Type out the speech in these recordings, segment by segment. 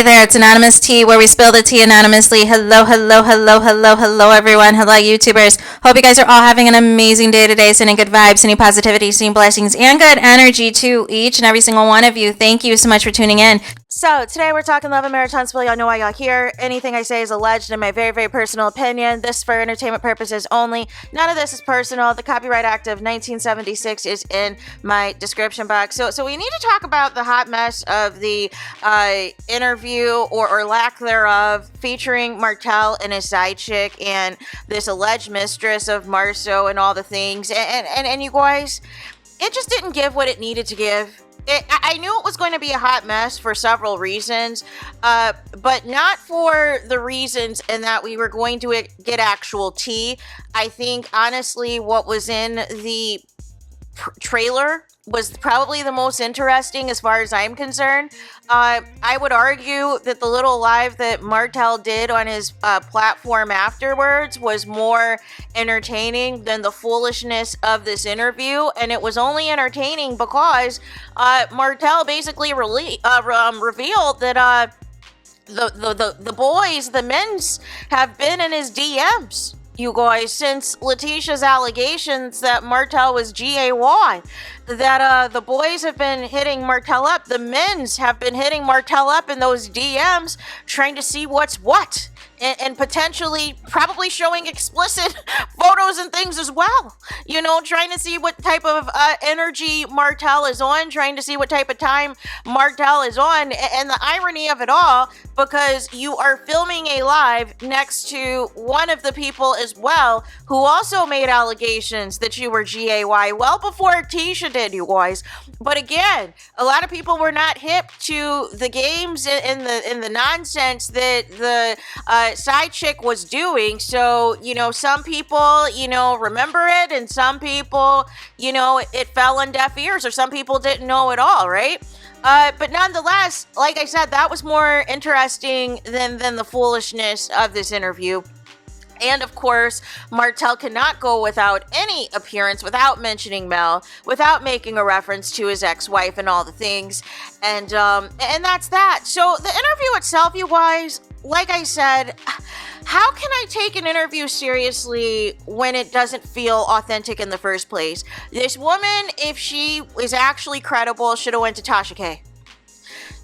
there, it's Anonymous Tea, where we spill the tea anonymously. Hello, hello, hello, hello, hello, everyone. Hello, YouTubers. Hope you guys are all having an amazing day today, sending good vibes, sending positivity, sending blessings, and good energy to each and every single one of you. Thank you so much for tuning in. So, today we're talking love and maritime spill. Y'all know why y'all here. Anything I say is alleged in my very, very personal opinion. This is for entertainment purposes only. None of this is personal. The Copyright Act of 1976 is in my description box. So we need to talk about the hot mess of the interview or lack thereof featuring Martell and his side chick and this alleged mistress of Marceau and all the things. And you guys, it just didn't give what it needed to give. I knew it was going to be a hot mess for several reasons, but not for the reasons in that we were going to get actual tea. I think, honestly, what was in the trailer was probably the most interesting as far as I'm concerned. I would argue that the little live that Martell did on his platform afterwards was more entertaining than the foolishness of this interview, and it was only entertaining because Martell basically revealed that the boys, the men's, have been in his DMs, you guys, since Letitia's allegations that Martell was GAY, that the boys have been hitting Martell up, the men's have been hitting Martell up in those DMs, trying to see what's what, and potentially probably showing explicit photos and things as well, you know, trying to see what type of energy Martell is on, trying to see what type of time Martell is on, and the irony of it all, because you are filming a live next to one of the people as well who also made allegations that you were GAY well before Tisha did, you guys. But again, a lot of people were not hip to the games and the nonsense that the side chick was doing. So, you know, some people, you know, remember it, and some people, you know, it fell on deaf ears, or some people didn't know at all, right? But nonetheless, like I said, that was more interesting than the foolishness of this interview. And of course, Martell cannot go without any appearance, without mentioning Mel, without making a reference to his ex-wife and all the things. And that's that. So the interview itself, you guys, like I said, how can I take an interview seriously when it doesn't feel authentic in the first place? This woman, if she is actually credible, should have went to Tasha K.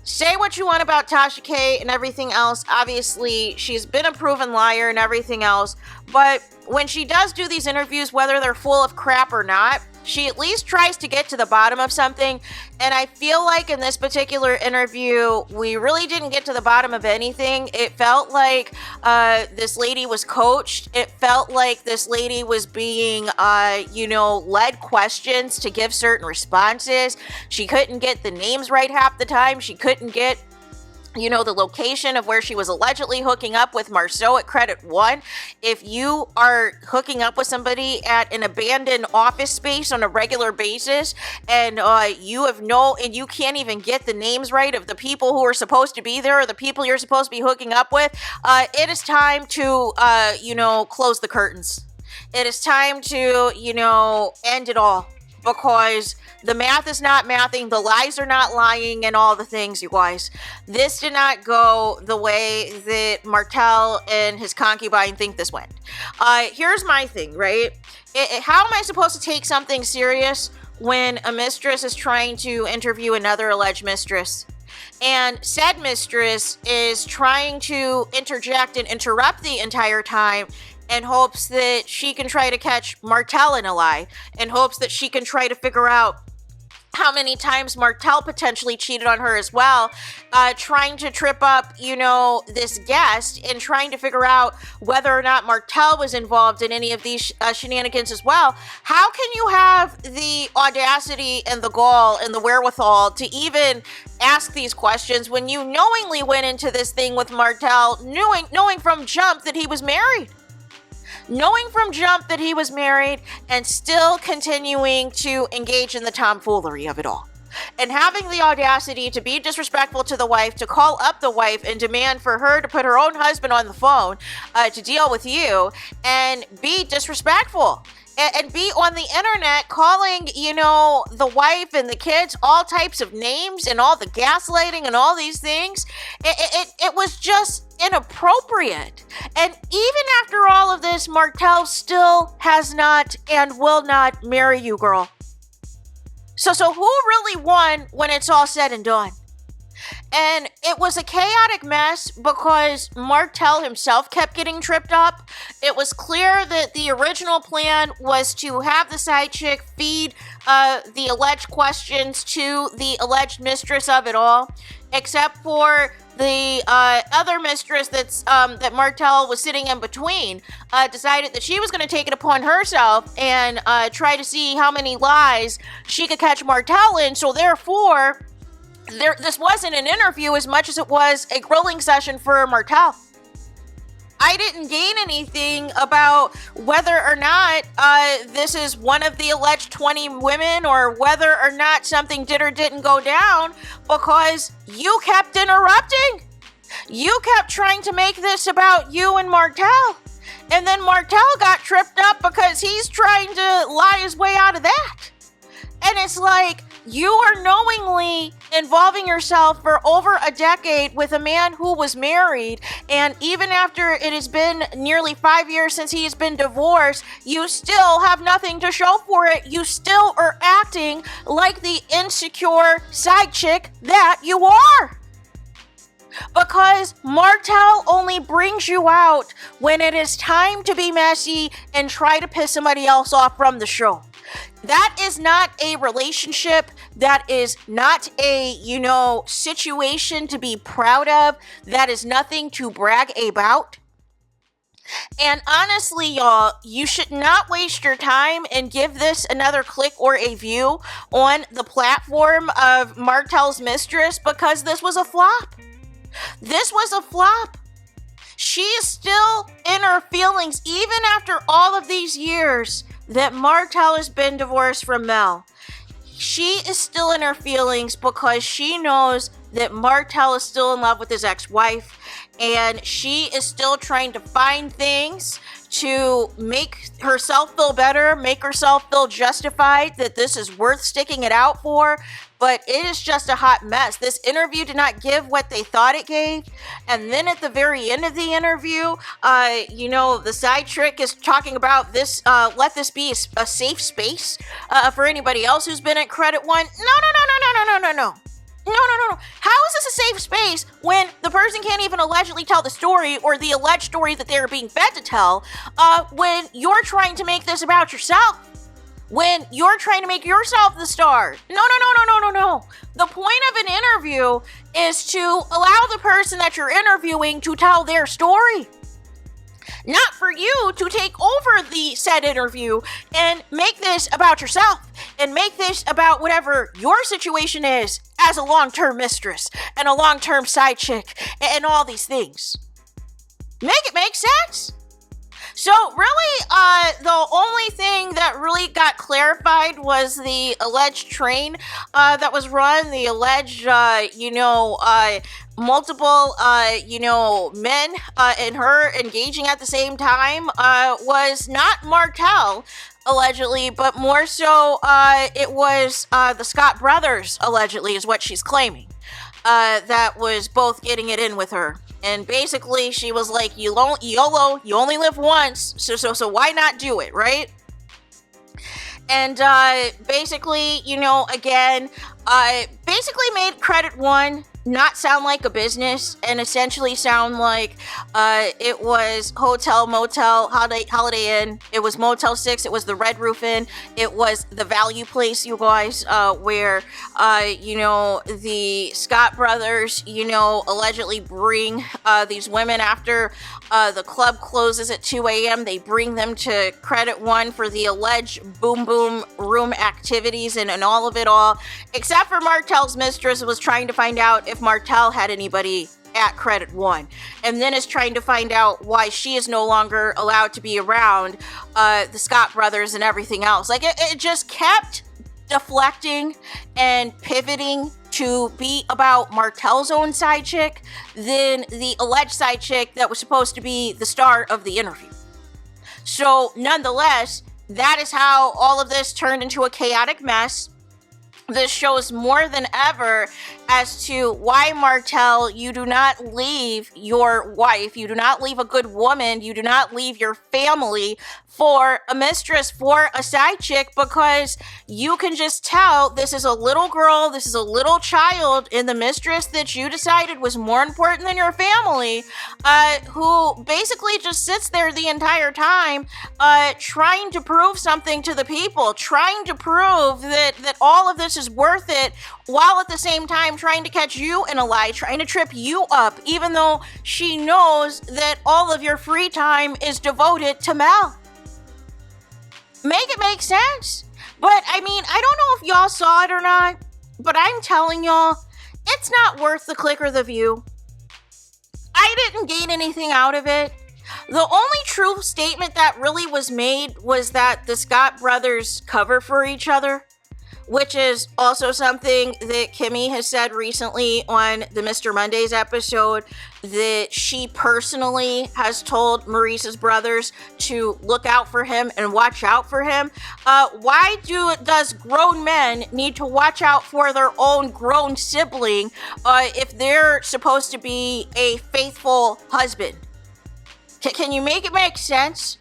Say what you want about Tasha K and everything else. Obviously, she's been a proven liar and everything else. But when she does do these interviews, whether they're full of crap or not, she at least tries to get to the bottom of something. And I feel like in this particular interview, we really didn't get to the bottom of anything. It felt like this lady was coached. It felt like this lady was being, led questions to give certain responses. She couldn't get the names right half the time. She couldn't get, you know, the location of where she was allegedly hooking up with Marceau at Credit One. If you are hooking up with somebody at an abandoned office space on a regular basis, and you can't even get the names right of the people who are supposed to be there or the people you're supposed to be hooking up with, it is time to, close the curtains. It is time to, end it all. Because the math is not mathing, the lies are not lying, and all the things, you guys. This did not go the way that Martell and his concubine think this went. Here's my thing, right? How am I supposed to take something serious when a mistress is trying to interview another alleged mistress? And said mistress is trying to interject and interrupt the entire time in hopes that she can try to catch Martell in a lie, in hopes that she can try to figure out how many times Martell potentially cheated on her as well, trying to trip up, this guest, and trying to figure out whether or not Martell was involved in any of these shenanigans as well. How can you have the audacity and the gall and the wherewithal to even ask these questions when you knowingly went into this thing with Martell, knowing from jump that he was married? Knowing from jump that he was married and still continuing to engage in the tomfoolery of it all. And having the audacity to be disrespectful to the wife, to call up the wife and demand for her to put her own husband on the phone to deal with you and be disrespectful. and be on the internet calling, you know, the wife and the kids all types of names and all the gaslighting and all these things. It was just inappropriate. And even after all of this, Martell still has not and will not marry you, girl. So who really won when it's all said and done? And it was a chaotic mess because Martell himself kept getting tripped up. It was clear that the original plan was to have the side chick feed the alleged questions to the alleged mistress of it all, except for the other mistress that Martell was sitting in between, decided that she was going to take it upon herself and try to see how many lies she could catch Martell in. So therefore, this wasn't an interview as much as it was a grilling session for Martell. I didn't gain anything about whether or not this is one of the alleged 20 women or whether or not something did or didn't go down because you kept interrupting. You kept trying to make this about you and Martell. And then Martell got tripped up because he's trying to lie his way out of that. And it's like, you are knowingly involving yourself for over a decade with a man who was married, and even after it has been nearly 5 years since he has been divorced, you still have nothing to show for it. You still are acting like the insecure side chick that you are. Because Martell only brings you out when it is time to be messy and try to piss somebody else off from the show. That is not a relationship. That is not a, situation to be proud of. That is nothing to brag about. And honestly, y'all, you should not waste your time and give this another click or a view on the platform of Martell's mistress because this was a flop. This was a flop. She is still in her feelings even after all of these years that Martell has been divorced from Mel. She is still in her feelings because she knows that Martell is still in love with his ex-wife, and she is still trying to find things to make herself feel better, make herself feel justified that this is worth sticking it out for. But it is just a hot mess. This interview did not give what they thought it gave. And then at the very end of the interview, the side trick is talking about this, let this be a safe space for anybody else who's been at Credit One. No. How is this a safe space when the person can't even allegedly tell the story or the alleged story that they're being fed to tell when you're trying to make this about yourself? When you're trying to make yourself the star. No. The point of an interview is to allow the person that you're interviewing to tell their story. Not for you to take over the said interview and make this about yourself and make this about whatever your situation is as a long-term mistress and a long-term side chick and all these things. Make it make sense. So really, the only thing that really got clarified was the alleged train that was run, the alleged, multiple, men and her engaging at the same time was not Martell, allegedly, but more so it was the Scott brothers, allegedly, is what she's claiming, that was both getting it in with her. And basically, she was like, YOLO, you only live once, so why not do it, right? And basically, again, basically made Credit One not sound like a business and essentially sound like it was Hotel, Motel, Holiday Inn. It was Motel 6. It was the Red Roof Inn. It was the Value Place, you guys, where, the Scott brothers, allegedly bring these women after the club closes at 2 a.m. They bring them to Credit One for the alleged boom boom room activities and all of it all, except for Martell's mistress was trying to find out if Martell had anybody at Credit One, and then is trying to find out why she is no longer allowed to be around the Scott brothers and everything else. Like it just kept deflecting and pivoting to be about Martell's own side chick than the alleged side chick that was supposed to be the star of the interview. So nonetheless, that is how all of this turned into a chaotic mess. This shows more than ever as to why, Martell, you do not leave your wife, you do not leave a good woman, you do not leave your family for a mistress, for a side chick, because you can just tell this is a little girl, this is a little child, and the mistress that you decided was more important than your family, who basically just sits there the entire time, trying to prove something to the people, trying to prove that all of this is worth it, while at the same time trying to catch you in a lie, trying to trip you up, even though she knows that all of your free time is devoted to Mel. Make it make sense. But I mean, I don't know if y'all saw it or not, but I'm telling y'all, it's not worth the click or the view. I didn't gain anything out of it. The only true statement that really was made was that the Scott brothers cover for each other, which is also something that Kimmy has said recently on the Mr. Mondays episode, that she personally has told Maurice's brothers to look out for him and watch out for him. Why does grown men need to watch out for their own grown sibling if they're supposed to be a faithful husband? Can you make it make sense?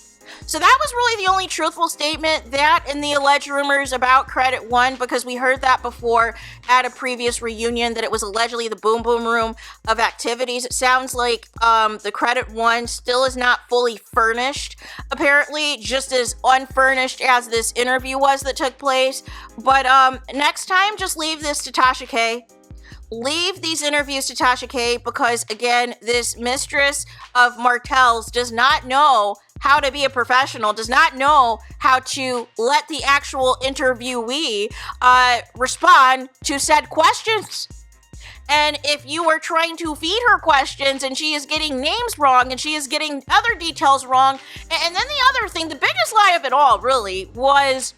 So that was really the only truthful statement, that and the alleged rumors about Credit One, because we heard that before at a previous reunion, that it was allegedly the boom boom room of activities. It sounds like the Credit One still is not fully furnished, apparently, just as unfurnished as this interview was that took place. But next time, just leave this to Tasha K. Leave these interviews to Tasha K, because again, this mistress of Martell's does not know how to be a professional, does not know how to let the actual interviewee respond to said questions. And if you are trying to feed her questions and she is getting names wrong and she is getting other details wrong, and then the other thing, the biggest lie of it all really was,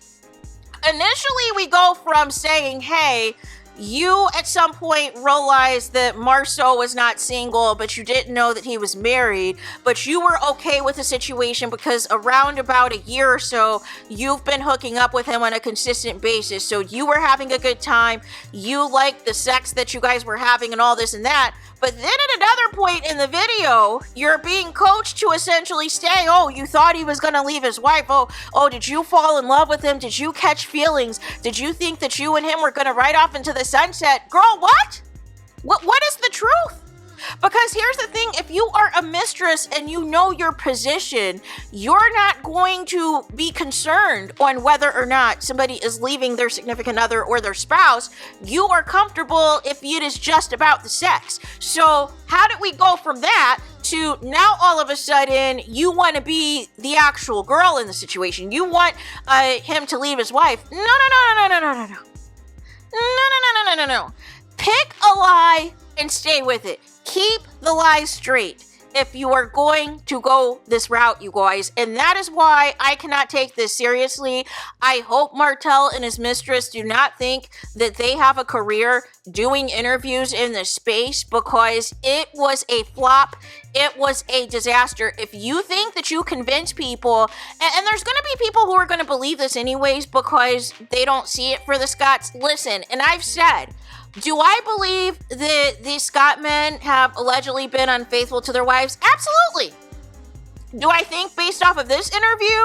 initially we go from saying, hey, you at some point realized that Marceau was not single, but you didn't know that he was married, but you were okay with the situation because around about a year or so, you've been hooking up with him on a consistent basis. So you were having a good time. You liked the sex that you guys were having and all this and that. But then at another point in the video, you're being coached to essentially say, oh, you thought he was going to leave his wife. Oh, did you fall in love with him? Did you catch feelings? Did you think that you and him were going to ride off into the sunset? Girl, what? What is the truth? Because here's the thing, if you are a mistress and you know your position, you're not going to be concerned on whether or not somebody is leaving their significant other or their spouse. You are comfortable if it is just about the sex. So how did we go from that to now all of a sudden you want to be the actual girl in the situation? You want him to leave his wife? No. Pick a lie and stay with it. Keep the lies straight if you are going to go this route, you guys. And that is why I cannot take this seriously. I hope Martell and his mistress do not think that they have a career doing interviews in this space, because it was a flop. It was a disaster. If you think that you convince people, and there's going to be people who are going to believe this anyways because they don't see it for the Scotts. Listen, and I've said, do I believe that these Scott men have allegedly been unfaithful to their wives? Absolutely. Do I think, based off of this interview,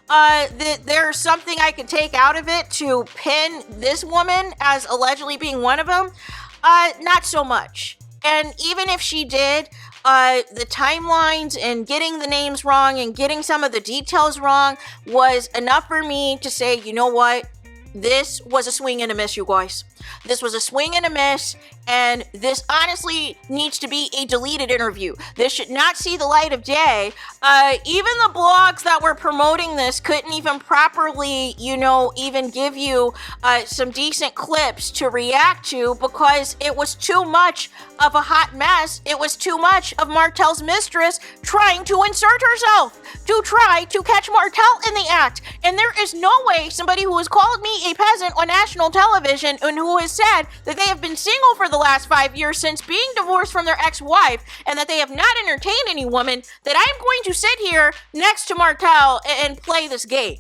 that there's something I could take out of it to pin this woman as allegedly being one of them? Not so much. And even if she did, the timelines and getting the names wrong and getting some of the details wrong was enough for me to say, you know what? This was a swing and a miss, you guys. This was a swing and a miss, and this honestly needs to be a deleted interview. This should not see the light of day. Even the blogs that were promoting this couldn't even properly, even give you some decent clips to react to, because it was too much of a hot mess. It was too much of Martell's mistress trying to insert herself to try to catch Martell in the act. And there is no way somebody who has called me a peasant on national television and who has said that they have been single for the last 5 years since being divorced from their ex-wife and that they have not entertained any woman, that I'm going to sit here next to Martell and play this game.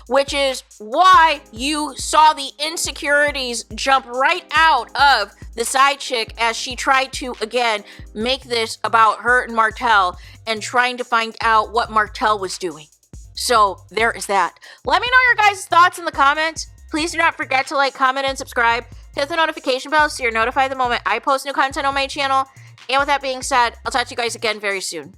which is why you saw the insecurities jump right out of the side chick as she tried to, again, make this about her and Martell and trying to find out what Martell was doing. So there is that. Let me know your guys' thoughts in the comments. Please do not forget to like, comment, and subscribe. Hit the notification bell so you're notified the moment I post new content on my channel. And with that being said, I'll talk to you guys again very soon.